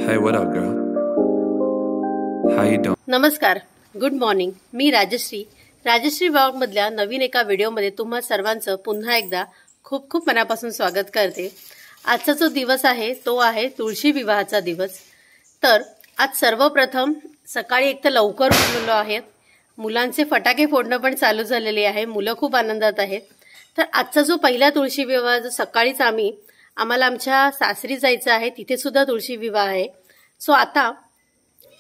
Hey, what up, girl? How you doing? नमस्कार, good morning. मी Rajshri vlog मधल्या नवीन एका व्हिडिओमध्ये तुम्हा सर्वांचं पुन्हा एकदा खूप खूप मनापासून स्वागत करते. आजचा जो दिवस आहे तो आहे तुळशी विवाहाचा दिवस. तर आज सर्वप्रथम सकाळी एक तर लवकर उठलेलो आहे. मुलांचे फटाके फोडणं पण चालू झालेले आहे. मुलं खूप आनंदात आहेत. तर आजचा जो पहिला तुळशी विवाह जो सकाळीच आम्हाला आमच्या सासरी जायचं आहे, तिथे सुद्धा तुळशी विवाह आहे. सो आता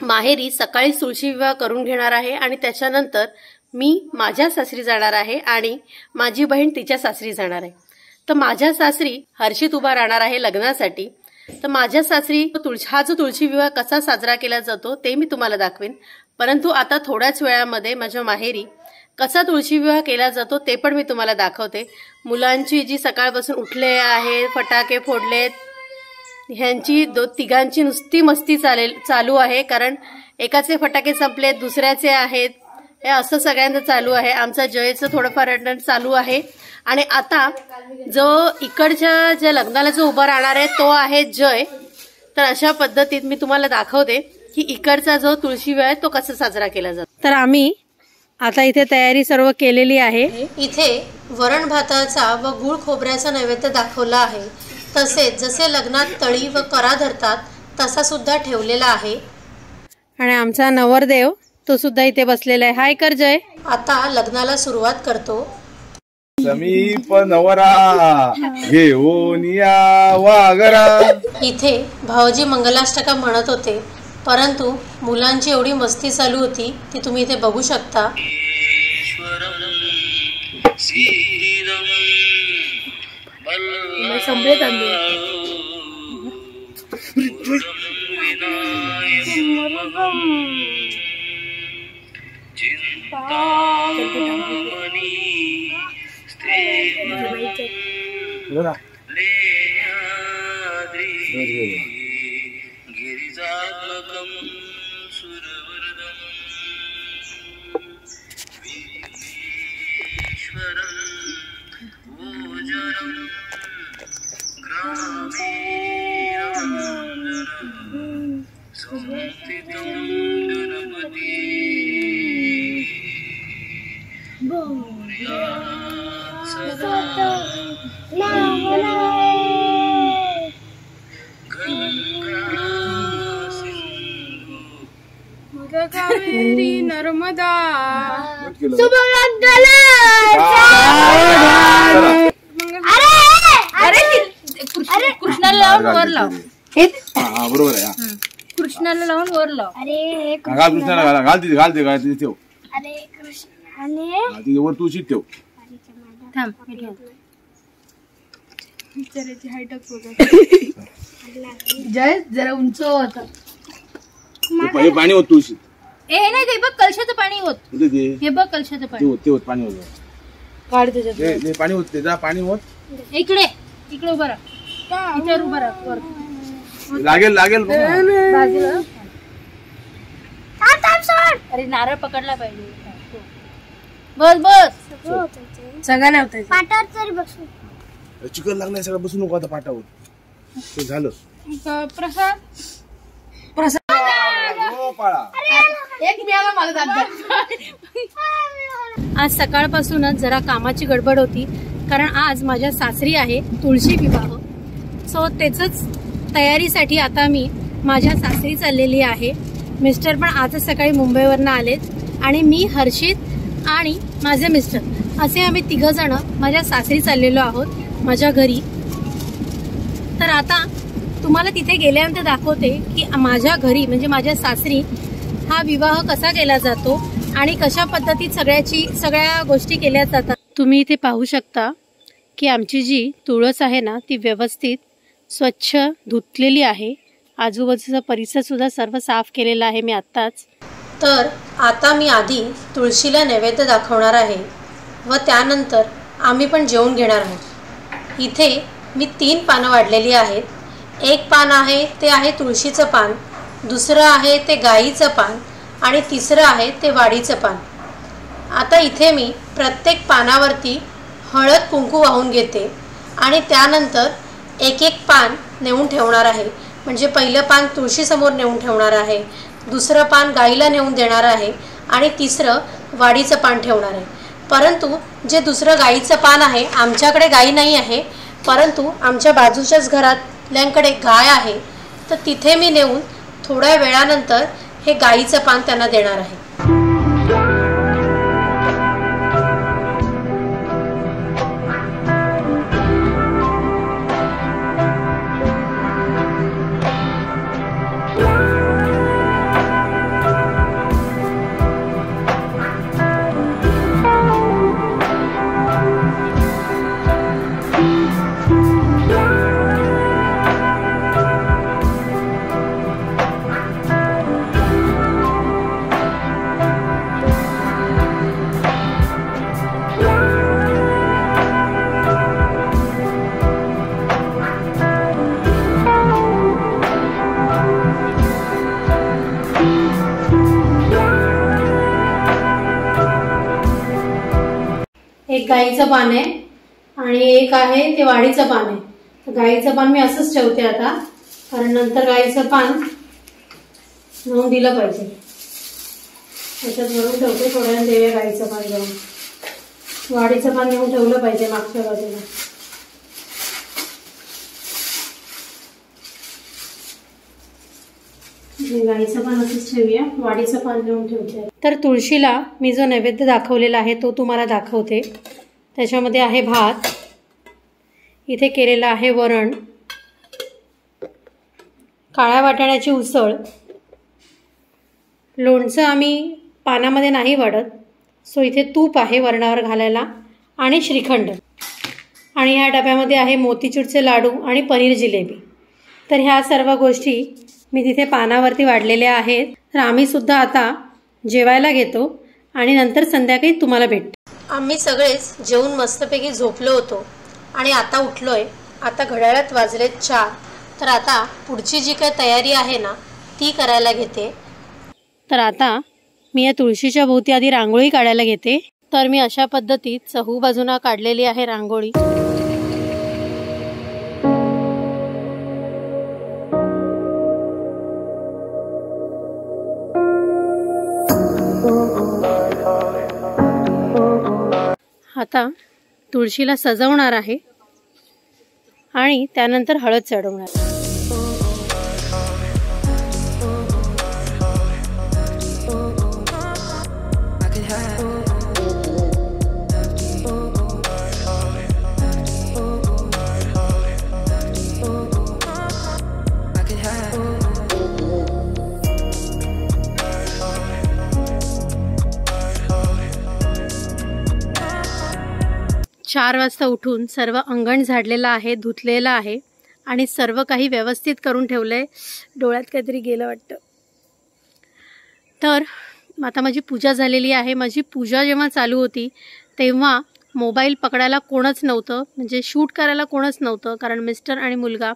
माहेरी सकाळीच तुळशी विवाह करून घेणार आहे आणि त्याच्यानंतर मी माझ्या सासरी जाणार आहे आणि माझी बहीण तिच्या सासरी जाणार आहे. तर माझ्या सासरी हर्षित उभा राहणार आहे लग्नासाठी. तर माझ्या सासरी हा जो तुळशी विवाह कसा साजरा केला जातो ते मी तुम्हाला दाखवेन. परंतु आता थोड्याच वेळामध्ये माझ्या माहेरी कसा तुळशी विवाह केला जातो ते पण मी तुम्हाला दाखवते. मुलांची जी सकाळपासून उठले आहेत, फटाके फोडलेत, ह्यांची तिघांची नुसती मस्ती चालू आहे. कारण एकाचे फटाके संपलेत, दुसऱ्याचे आहेत, हे असं सगळ्यांचं चालू आहे. आमचा जयचं थोडंफार रडण चालू आहे. आणि आता जो इकडच्या ज्या लग्नाला जो उभा राहणार आहे तो आहे जय. तर अशा पद्धतीत मी तुम्हाला दाखवते की इकडचा जो तुळशी विवाह आहे तो कसा साजरा केला जातो. तर आम्ही आता इथे तयारी सर्व केलेली आहे. इथे वरण भाताचा व गुळ खोबऱ्याचा नैवेद्य दाखवला आहे. तसेच जसे लग्नात तळी व करा धरतात तसा सुद्धा ठेवलेला आहे. आणि आमचा नवरदेव तो सुद्धा इथे बसलेला आहे. हाय कर जय. आता लग्नाला सुरुवात करतो. समीप नवरा घेऊन या वागरा. इथे भाऊजी मंगलाष्टका म्हणत होते, परंतु मुलांची एवढी मस्ती चालू होती ती तुम्ही इथे बघू शकता. कावेरी नर्मदा कृष्णाला लावून वर लाव. बरोबर आहे. कृष्णाला लावून वर लाव. कृष्णाला घालते ठेव. वर तू शीट ठेव. थांब जय जरा उंच होता. पाणी होत तुळशी. हे नाही ते बघ कलशाचं पाणी होत. हे बघ कलशाचं पाणी होत पाणी होत. काढ त्याच्यात पाणी होत. जा पाणी होत. इकडे उभा राहा. इथे उभा राहा. लागेल अरे नारळ पकडला पाहिजे. बस सगळ्यांना पाटावर तरी बसू. चिकन लागलाय सगळं. बसू नको आता पाटावर. ते झालं. प्रसाद आज सकाळपासूनच जरा कामाची गडबड होती. कारण आज माझ्या सासरी आहे तुळशी विवाह. सो त्याचंच तयारीसाठी आता मी माझ्या सासरी चाललेली आहे. मिस्टर पण आजच सकाळी मुंबईवरनं आलेत आणि मी, हर्षित आणि माझे मिस्टर असे आम्ही तिघ जण माझ्या सासरी चाललेलो आहोत, माझ्या घरी. तर आता तुम्हाला तिथे गेल्यानंतर दाखवते की माझ्या घरी म्हणजे माझ्या सासरी हा विवाह कसा केला जातो आणि कशा पद्धतीत सगळ्या गोष्टी केल्या जातात. तुम्ही इथे पाहू शकता की आमची जी तुळस आहे ना ती व्यवस्थित स्वच्छ धुतलेली आहे. आजूबाजूचा परिसर सुद्धा सर्व साफ केलेला आहे मी आत्ताच. तर आता मी आधी तुळशीला नैवेद्य दाखवणार आहे व त्यानंतर आम्ही पण जेवून घेणार आहोत. इथे मी 3 पानं वाढलेली आहेत. एक पान आहे ते आहे तुळशीचं पान, दुसरं आहे ते गाईचं पान आणि तिसरं आहे ते वाडीचं पान. आता इथे मी प्रत्येक पानावरती हळद कुंकू वाहून घेते आणि त्यानंतर एक एक पान नेऊन ठेवणार आहे. म्हणजे पहिलं पान तुळशीसमोर नेऊन ठेवणार आहे, दुसरं पान गाईला नेऊन देणार आहे आणि तिसरं वाडीचं पान ठेवणार आहे. परंतु जे दुसरं गाईचं पान आहे, आमच्याकडे गाई नाही आहे, परंतु आमच्या बाजूच्याच घरातल्यांकडे गाय आहे, तर तिथे मी नेऊन थोड्या वेळानंतर हे गाईचं पान त्यांना देणार आहे. एक गाईचं पान आहे आणि एक आहे ते वाडीचं पान आहे. तर गाईचं पान मी असंच ठेवते आता, कारण नंतर गाईचं पान नेऊन दिलं पाहिजे. त्याच्यात भरून ठेवते, थोड्या देऊया गाईचं पान घेऊन. वाडीचं पान नेऊन ठेवलं पाहिजे मागच्या बाजूला. गाईचं पान असंच ठेवूया, वाडीचं पान नेऊन ठेवते. तर तुळशीला मी जो नैवेद्य दाखवलेला आहे तो तुम्हाला दाखवते. त्याच्यामध्ये आहे भात, इथे केलेलं आहे वरण, काळ्या वाटाण्याची उसळ, लोणचं आम्ही पानामध्ये नाही वाढत, सो इथे तूप आहे वरणावर घालायला, आणि श्रीखंड. आणि ह्या डब्यामध्ये आहे मोतीचूरचे लाडू आणि पनीर जिलेबी. तर ह्या सर्व गोष्टी मी तिथे पानावरती वाढलेल्या आहेत. तर आम्ही सुद्धा आता जेवायला घेतो आणि नंतर संध्याकाळी तुम्हाला भेटतो. आम्ही सगळेच जेवून मस्तपैकी झोपलो होतो आणि आता उठलोय. आता घड्याळात वाजलेत 4. तर आता पुढची जी काही तयारी आहे ना ती करायला घेते. तर आता मी या तुळशीच्या भोवती आधी रांगोळी काढायला घेते. तर मी अशा पद्धतीत चहू बाजूना काढलेली आहे रांगोळी. आता तुळशीला सजवणार आहे आणि त्यानंतर हळद चढवणार. चार वाजता उठून सर्व अंगण झाडलेलं आहे, धुतलेलं आहे आणि सर्व काही व्यवस्थित करून ठेवलंय. डोळ्यात काहीतरी गेलं वाटतं. तर आता माझी पूजा झालेली आहे. माझी पूजा जेव्हा चालू होती तेव्हा मोबाईल पकडायला कोणच नव्हतं, म्हणजे शूट करायला कोणच नव्हतं, कारण मिस्टर आणि मुलगा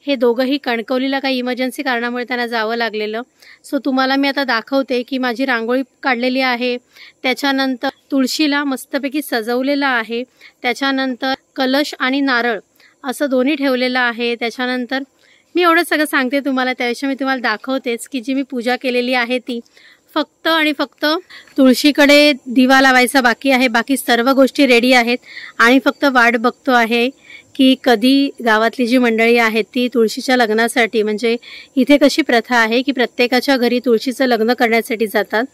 हे दोघंही कणकवलीला काही इमर्जन्सी कारणामुळे त्यांना जावं लागलेलं. सो तुम्हाला मी आता दाखवते की माझी रांगोळी काढलेली आहे. त्याच्यानंतर तुळशीला मस्तपैकी सजवलेलं आहे. त्याच्यानंतर कलश आणि नारळ असं दोन्ही ठेवलेलं आहे. त्याच्यानंतर मी एवढं सगळं सांगते तुम्हाला, त्याविषयी मी तुम्हाला दाखवतेच की जी मी पूजा केलेली आहे ती. फक्त आणि फक्त तुळशीकडे दिवा लावायचा बाकी आहे, बाकी सर्व गोष्टी रेडी आहेत आणि फक्त वाट बघतो आहे की कधी गावातली जी मंडळी आहेत ती तुळशीच्या लग्नासाठी, म्हणजे इथे कशी प्रथा आहे की प्रत्येकाच्या घरी तुळशीचं लग्न करण्यासाठी जातात.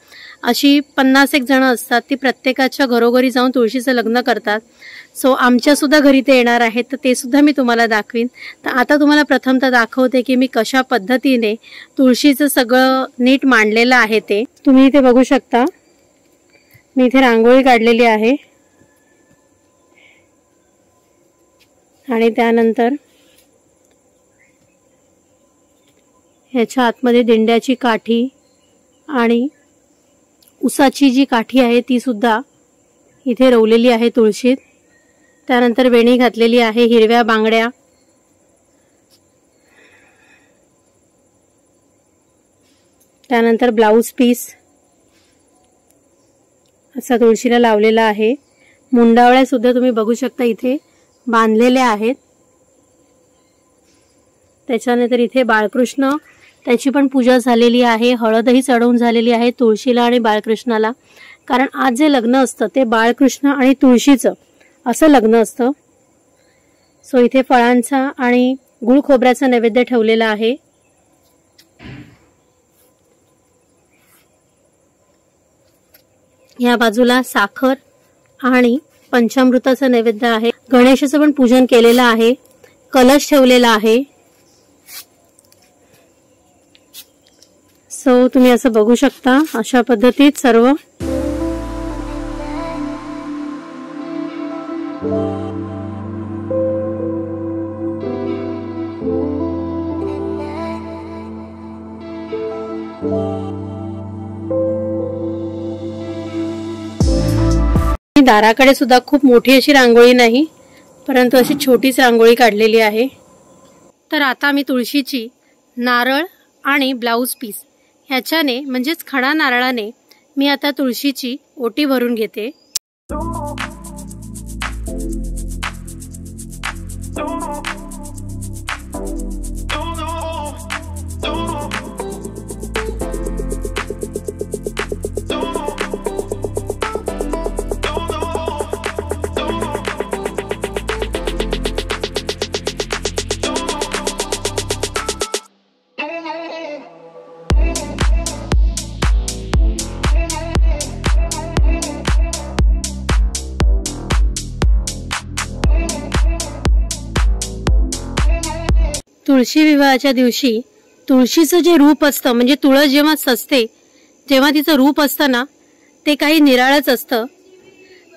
अशी 50 एक जणं असतात, ती प्रत्येकाच्या घरोघरी जाऊन तुळशीचं लग्न करतात. सो आमच्यासुद्धा घरी ते येणार आहेत, तर ते सुद्धा मी तुम्हाला दाखवीन. तर आता तुम्हाला प्रथमतः दाखवते की मी कशा पद्धतीने तुळशीचं सगळं नीट मांडलेलं आहे. ते तुम्ही इथे बघू शकता. मी इथे रांगोळी काढलेली आहे आणि त्यानंतर ह्याच्या आतमध्ये दिंड्याची काठी आणि उसाची जी काठी आहे ती सुद्धा इथे रोवलेली आहे तुळशीत. त्यानंतर वेणी घातलेली आहे, हिरव्या बांगड्या, त्यानंतर ब्लाऊज पीस असा तुळशीला लावलेला आहे. मुंडावळ्या सुद्धा तुम्ही बघू शकता इथे बांधलेल्या आहेत. त्याच्यानंतर इथे बाळकृष्ण, त्याची पण पूजा झालेली आहे, हळदही चढवून झालेली आहे तुळशीला आणि बाळकृष्णाला. कारण आज जे लग्न असतं ते बाळकृष्ण आणि तुळशीचं असं लग्न असतं. सो इथे फळांचा आणि गुळ खोबऱ्याचा नैवेद्य ठेवलेला आहे. या बाजूला साखर आणि पंचामृताचं नैवेद्य आहे. गणेशाचं पण पूजन केलेलं आहे, कलश ठेवलेला आहे. सो तुम्ही असं बघू शकता, अशा पद्धतीत सर्व दाराकडे सुद्धा खूप मोठी अशी रांगोळी नाही, परंतु अशी छोटीच रांगोळी काढलेली आहे. तर आता मी तुळशीची नारळ आणि ब्लाऊज पीस ह्याच्याने म्हणजेच खणा नारळाने मी आता तुळशीची ओटी भरून घेते. तुळशी विवाहाच्या दिवशी तुळशीचं जे रूप असतं, म्हणजे तुळस जेव्हा सजते जेव्हा तिचं रूप असतं ना, ते काही निराळच असतं.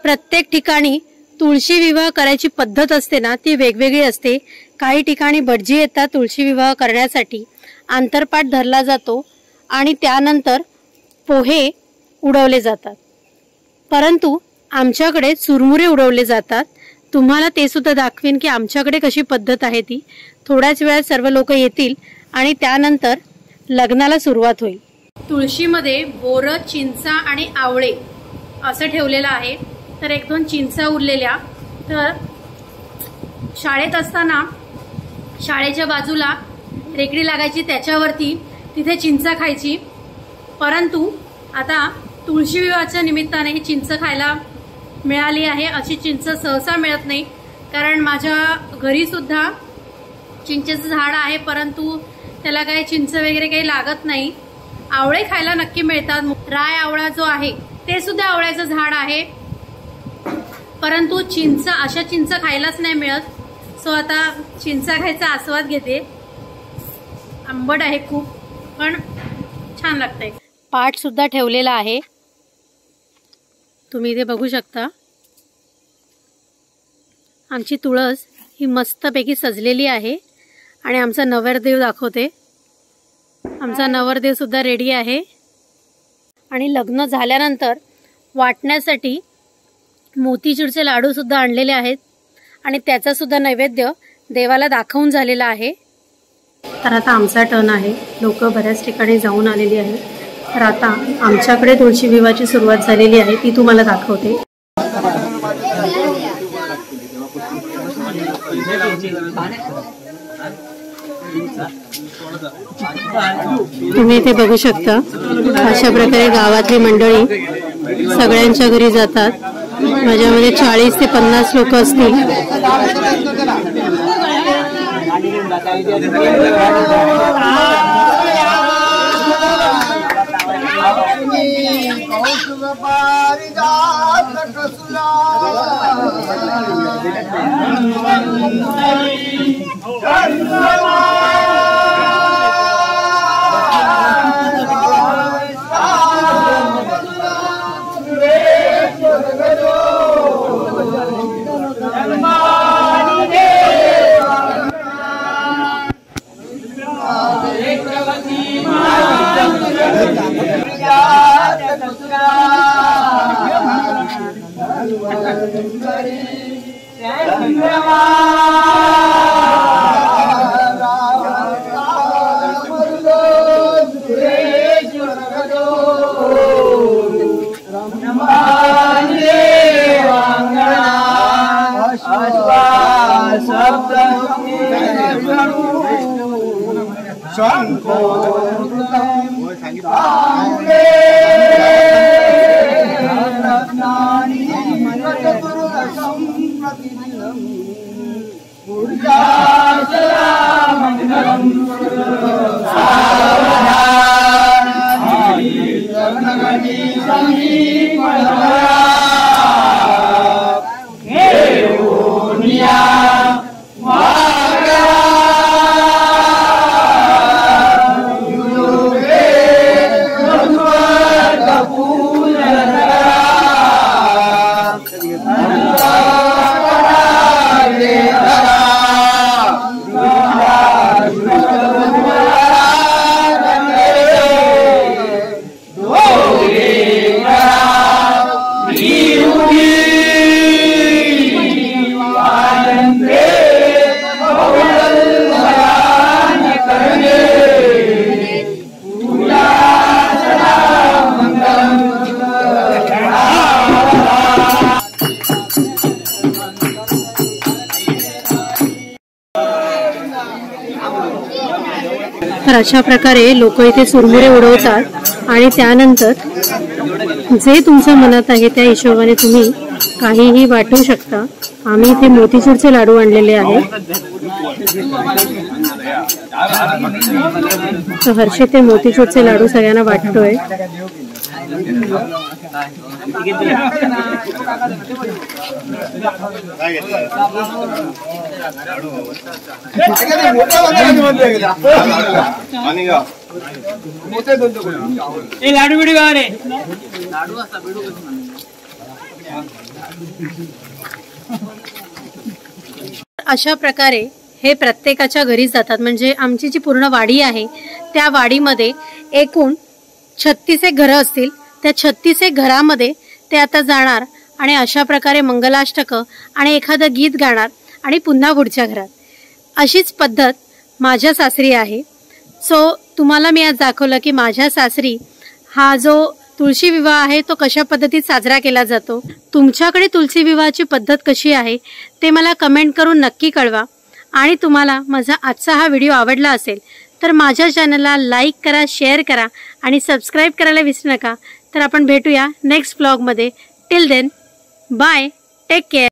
प्रत्येक ठिकाणी तुळशी विवाह करायची पद्धत असते ना, ती वेगवेगळी असते. काही ठिकाणी भटजी येतात तुळशी विवाह करण्यासाठी, आंतरपाट धरला जातो आणि त्यानंतर पोहे उडवले जातात. परंतु आमच्याकडे चुरमुरे उडवले जातात. तुम्हाला ते सुद्धा दाखवेन की आमच्याकडे कशी पद्धत आहे ती. थोड्याच वेळात सर्व लोक येतील आणि त्यानंतर लग्नाला सुरुवात होईल. तुळशीमध्ये बोरं, चिंचा आणि आवळे असं ठेवलेलं आहे. तर एक दोन चिंचा उरलेल्या. तर शाळेत असताना शाळेच्या बाजूला रेकडी लागायची, त्याच्यावरती तिथे चिंचा खायची. परंतु आता तुळशी विवाहाच्या निमित्ताने ही चिंच खायला मिळाली आहे. अशी चिंच सहसा मिळत नाही, कारण माझ्या घरी सुद्धा चिंचेचं झाड आहे, परंतु त्याला काही चिंच वगैरे काही लागत नाही. आवळे खायला नक्की मिळतात. राय आवळा जो आहे ते सुद्धा आवळ्याचं झाड आहे, परंतु चिंच, अशा चिंच खायलाच नाही मिळत. सो आता चिंचा खायचा आस्वाद घेते. आंबट आहे खूप, पण छान लागतंय. पाट सुद्धा ठेवलेला आहे, तुम्ही इथे बघू शकता. आमची तुळस ही मस्तपैकी सजलेली आहे आणि आमचा नवरदेव दाखवते. आमचा नवरदेव सुद्धा रेडी आहे. आणि लग्न झाल्यानंतर वाटण्यासाठी मोतीचूरचे लाडू सुद्धा आणलेले आहेत आणि त्याचा सुद्धा नैवेद्य देवाला दाखवून झालेला आहे. तर आता आमचा टर्न आहे. लोक बऱ्याच ठिकाणी जाऊन आलेली आहेत. तर आता आमच्याकडे तुळशी विवाहाची सुरुवात झालेली आहे, ती तुम्हाला दाखवते. तुम्ही इथे बघू शकता, अशा प्रकारे गावातली मंडळी सगळ्यांच्या घरी जातात. माझ्यामध्ये 40 ते 50 लोक असतील. तर अशा प्रकारे लोक इथे सुरमुरे उडवतात आणि त्यानंतर जे तुमच्या मनात आहे त्या हिशोबाने तुम्ही काहीही वाटू शकता. आम्ही इथे मोतीचूरचे लाडू आणलेले आहेत. तर हर्षी ते मोतीचूरचे लाडू सगळ्यांना वाटतोय. अशा प्रकारे हे प्रत्येकाच्या घरी जातात. म्हणजे आमची जी पूर्ण वाडी आहे त्या वाडीमध्ये एकूण 36 घरं असतील. त्या 36 घरामध्ये ते आता जाणार आणि अशा प्रकारे मंगलाष्टक आणि एखादं गीत गाणार आणि पुन्हा पुढच्या घरात. अशीच पद्धत माझ्या सासरी आहे. सो तुम्हाला मी आज दाखवलं की माझ्या सासरी हा जो तुळशी विवाह आहे तो कशा पद्धतीत साजरा केला जातो. तुमच्याकडे तुळशी विवाहाची पद्धत कशी आहे ते मला कमेंट करून नक्की कळवा. आणि तुम्हाला माझा आजचा हा व्हिडिओ आवडला असेल तर माझ्या चॅनलला लाईक करा, शेअर करा आणि सबस्क्राईब करायला विसरू नका. तर आपण भेटूया नेक्स्ट ब्लॉगमध्ये. Till then bye, take care.